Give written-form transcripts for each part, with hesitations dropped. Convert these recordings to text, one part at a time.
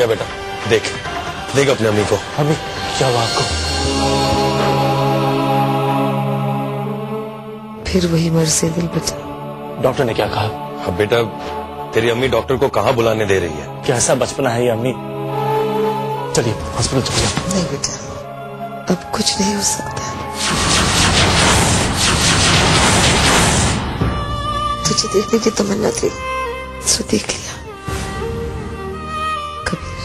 गया बेटा, देख देख अपने अम्मी को। अम्मी क्या हुआ आपको? फिर वही मर्ज़े दिल बेटा। डॉक्टर ने क्या कहा? अब बेटा तेरी अम्मी डॉक्टर को कहाँ बुलाने दे रही है? कैसा बचपना है ये अम्मी। चलिए हॉस्पिटल चलिए। नहीं बेटा, अब कुछ नहीं हो सकता। तुझे देखने की तमन्ना थी, सो देख लिया। कबीर,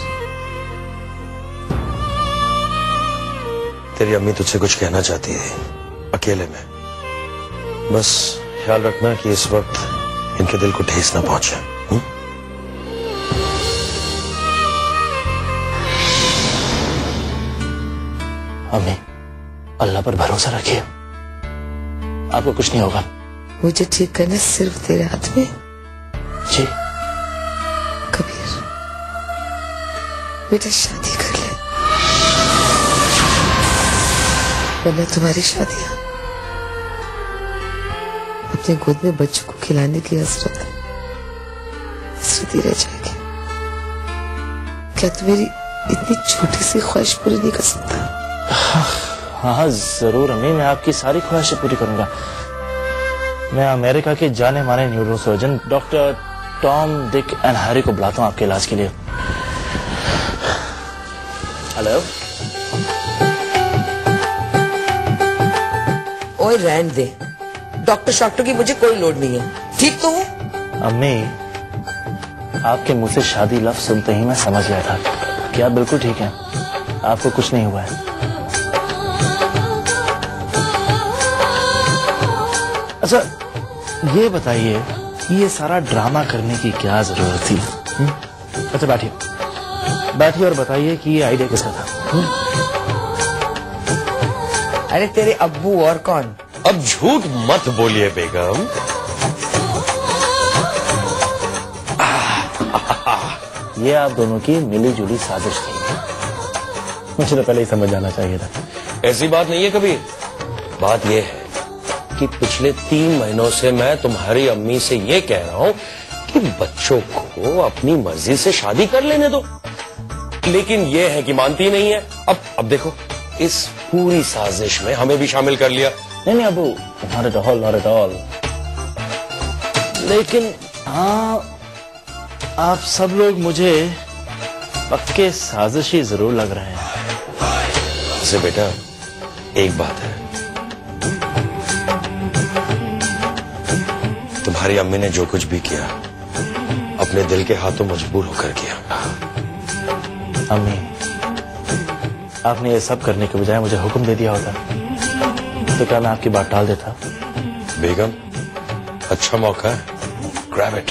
तेरी अम्मी तुझसे कुछ कहना चाहती है अकेले में। बस ख्याल रखना कि इस वक्त इनके दिल को ठेस ना पहुंचे। अम्मी अल्लाह पर भरोसा रखिए, आपको कुछ नहीं होगा। मुझे ठीक करना सिर्फ तेरे हाथ में। जी कबीर बेटा, शादी कर ले, वरना तुम्हारी शादियां अपने गोद में बच्चों को खिलाने की हसरत ही रह जाएगी। क्या तू मेरी इतनी छोटी सी ख्वाहिश पूरी नहीं कर सकता? हाँ जरूर अम्मी, मैं आपकी सारी ख्वाहिशें पूरी करूंगा। मैं अमेरिका के जाने माने neurosurgeon doctor Tom, Dick and Harry को बुलाता हूँ आपके इलाज के लिए। हेलो। ओए रहने दे, डॉक्टर की मुझे कोई लोड नहीं है, ठीक तो हूँ? अम्मी आपके मुंह से शादी लफ्ज सुनते ही मैं समझ गया था कि आप बिल्कुल ठीक हैं, आपको कुछ नहीं हुआ है। अच्छा ये बताइए ये सारा ड्रामा करने की क्या जरूरत थी? अच्छा बैठिए बैठिए और बताइए कि ये आइडिया किसका था? अरे तेरे अब्बू और कौन? अब झूठ मत बोलिए बेगम। ये आप दोनों की मिली जुली साजिश थी। मुझे तो पहले ही समझ जाना चाहिए था। ऐसी बात नहीं है कबीर, बात यह है कि पिछले 3 महीनों से मैं तुम्हारी अम्मी से ये कह रहा हूँ कि बच्चों को अपनी मर्जी से शादी कर लेने दो, लेकिन ये है कि मानती नहीं है। अब देखो इस पूरी साजिश में हमें भी शामिल कर लिया। नहीं अबू, नॉट एट ऑल। लेकिन हाँ आप सब लोग मुझे पक्के साजिशी जरूर लग रहे हैं। वैसे बेटा एक बात है, तुम्हारी अम्मी ने जो कुछ भी किया अपने दिल के हाथों मजबूर होकर किया। अम्मी आपने ये सब करने के बजाय मुझे हुक्म दे दिया होता तो क्या मैं आपकी बात टाल देता? बेगम अच्छा मौका है, ग्रैब इट।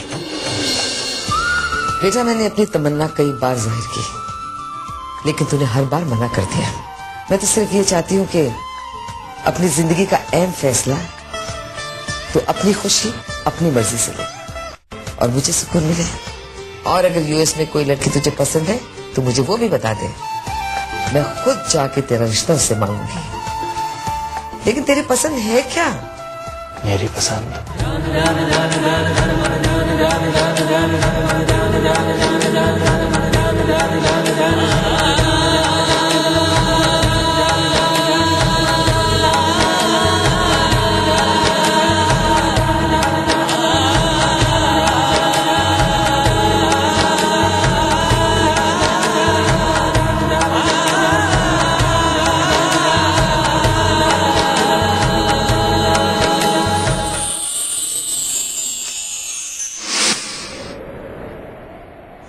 बेटा मैंने अपनी तमन्ना कई बार जाहिर की, लेकिन तूने हर बार मना कर दिया। मैं तो सिर्फ ये चाहती हूँ कि अपनी जिंदगी का अहम फैसला तो अपनी खुशी अपनी मर्जी से ले और मुझे सुकून मिले। और अगर यूएस में कोई लड़की तुझे पसंद है तो मुझे वो भी बता दे, मैं खुद जाके तेरा रिश्ता उससे मांगूंगी। लेकिन तेरी पसंद है क्या? मेरी पसंद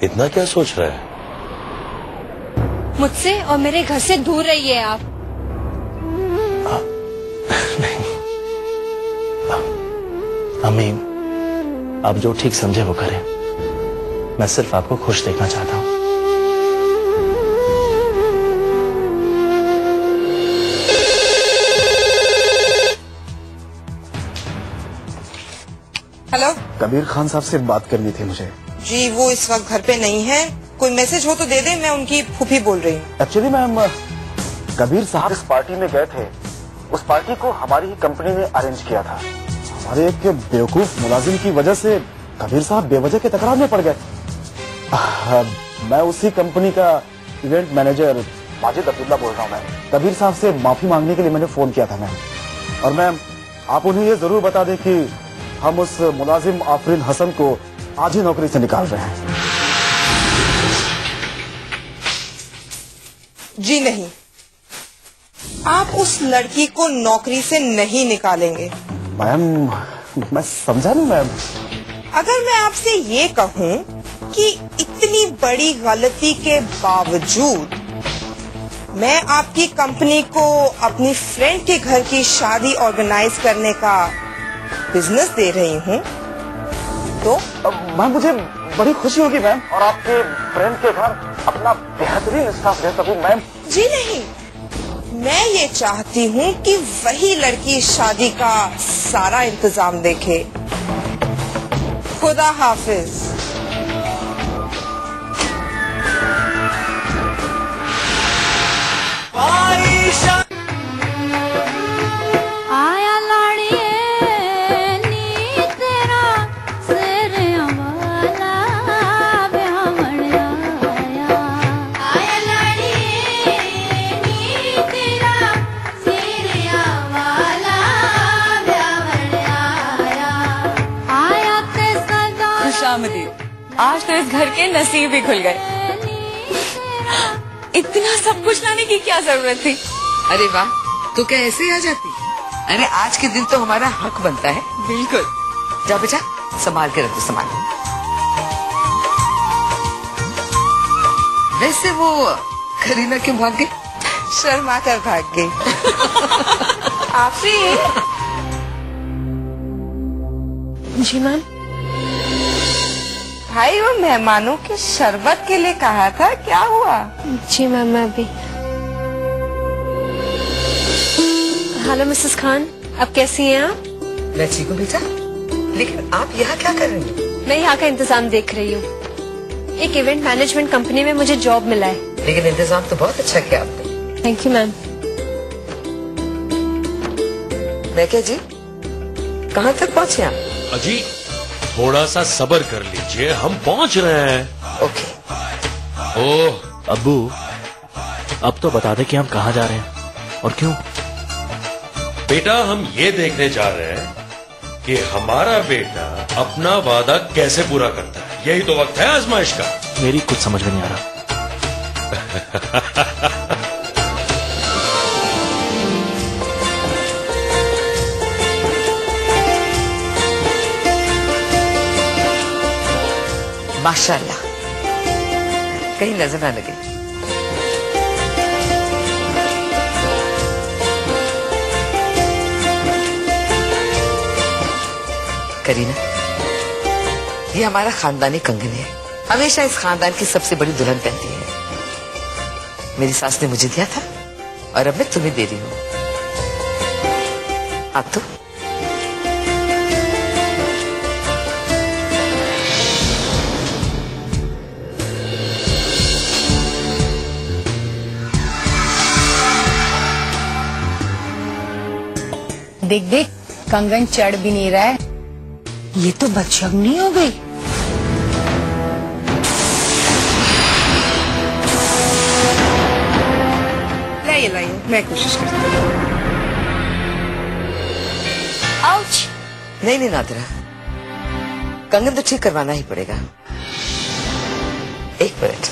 इतना क्या सोच रहा है? मुझसे और मेरे घर से दूर रहिए आप। नहीं अम्मी, आप जो ठीक समझे वो करें। मैं सिर्फ आपको खुश देखना चाहता हूँ। हेलो कबीर खान साहब से बात करनी थी मुझे। जी, वो इस वक्त घर पे नहीं है, कोई मैसेज हो तो दे दे, मैं उनकी फूफी बोल रही हूँ। एक्चुअली मैम कबीर साहब इस पार्टी में गए थे, उस पार्टी को हमारी ही कंपनी ने अरेंज किया था। हमारे एक बेवकूफ मुलाजिम की वजह से कबीर साहब बेवजह के तकरार में पड़ गए। मैं उसी कंपनी का इवेंट मैनेजर माजिद अब्दुल्ला बोल रहा हूँ मैम। कबीर साहब से माफी मांगने के लिए मैंने फोन किया था मैम। और मैम आप उन्हें ये जरूर बता दें कि हम उस मुलाजिम आफरीन हसन को आज ही नौकरी से निकाल रहे हैं। जी नहीं, आप उस लड़की को नौकरी से नहीं निकालेंगे। मैम मैं समझा नहीं मैम। अगर मैं आपसे ये कहूँ कि इतनी बड़ी गलती के बावजूद मैं आपकी कंपनी को अपनी फ्रेंड के घर की शादी ऑर्गेनाइज करने का बिजनेस दे रही हूँ तो मैम मुझे बड़ी खुशी होगी मैम, और आपके फ्रेंड के घर अपना बेहतरीन स्टाफ दे सकूं मैम। जी नहीं, मैं ये चाहती हूँ कि वही लड़की शादी का सारा इंतजाम देखे। खुदा हाफिज। आया लाड़िए नी तेरा सिर वाला ब्याहमण आया। आया लाड़िए नी तेरा सिर वाला ब्याहमण आया। आया ते सदा खुशामदीद। आज तो इस घर के नसीब ही खुल गए। इतना सब कुछ लाने की क्या जरूरत थी? अरे वाह, तो क्या ऐसे ही आ जाती? अरे आज के दिन तो हमारा हक बनता है। बिल्कुल। जा बेटा, संभाल के रखो सामान। वैसे वो करीना क्यों भाग गई? शर्मा कर भाग गई। आपसे जी मैम। भाई वो मेहमानों के शरबत के लिए कहा था, क्या हुआ? जी मैम, मैं अभी। हेलो मिसेस खान, अब कैसी हैं आप? मैं ठीक हूँ बेटा, लेकिन आप यहाँ क्या कर रही हैं? मैं यहाँ का इंतजाम देख रही हूँ। एक इवेंट मैनेजमेंट कंपनी में मुझे जॉब मिला है। लेकिन इंतजाम तो बहुत अच्छा किया आपने। Thank you ma'am. मैं क्या जी, कहाँ तक पहुँचे आप? अजी थोड़ा सा सब्र कर लीजिए, हम पहुंच रहे हैं। ओके। ओह अब्बू, अब तो बता दे कि हम कहाँ जा रहे हैं और क्यों। बेटा, हम ये देखने जा रहे हैं कि हमारा बेटा अपना वादा कैसे पूरा करता है। यही तो वक्त है आजमाइश का। मेरी कुछ समझ में नहीं आ रहा। माशाल्लाह, कहीं नजर ना लगे। करीना, ये हमारा खानदानी कंगन है। हमेशा इस खानदान की सबसे बड़ी दुल्हन पहनती है। मेरी सास ने मुझे दिया था और अब मैं तुम्हें दे रही हूँ। आप तो देख देख, कंगन चढ़ भी नहीं रहा है। ये तो बदशगुनी हो गई। लाइए लाइए, मैं कोशिश करती हूँ। आउच। नहीं नादरा, कंगन तो ठीक करवाना ही पड़ेगा। एक मिनट।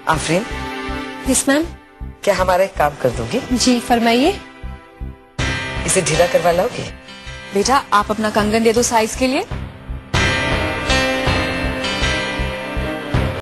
आफरीन। Yes ma'am. क्या हमारा एक काम कर दोगी? जी फरमाइए। इसे ढीला करवा लाओगे? बेटा, आप अपना कंगन दे दो साइज के लिए।